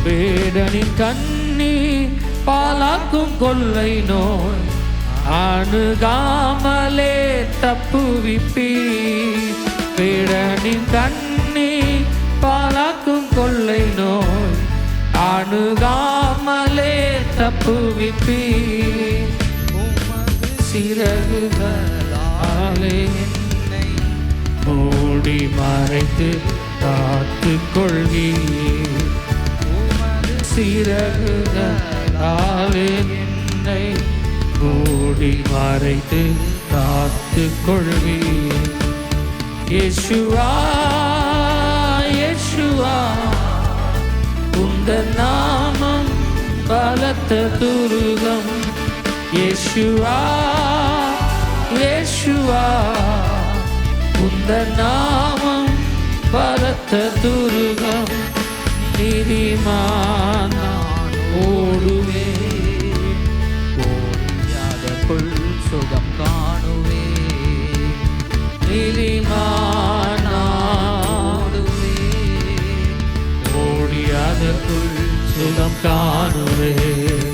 வேடனின் கண்ணி பாலாக்கும் கொள்ளை நோய் அணுகாமலே தப்புவிப்பி. வேடனின் கண்ணி பாலாக்கும் கொள்ளை நோய் அணுகாமலே தப்புவிப்பி. சிறகுகளாலே என்னை மூடி மறைத்து காத்து கொள்வீர். சிறகுகளாலே என்னை மூடி மறைத்து காத்து கொள்வீர். இயேசுவா இயேசுவா உந்தன் நாமம் பலத்த துருகம். இயேசுவா இயேசுவா உந்தன் நாமம் பலத்த துருகம். நீதிமான் நான் ஓடுவேன், ஓடியாதக்குள் சுகம் காணுவேன். நீதிமான் நான் ஓடுவேன், ஓடியாதக்குள் சுகம் காணுவேன்.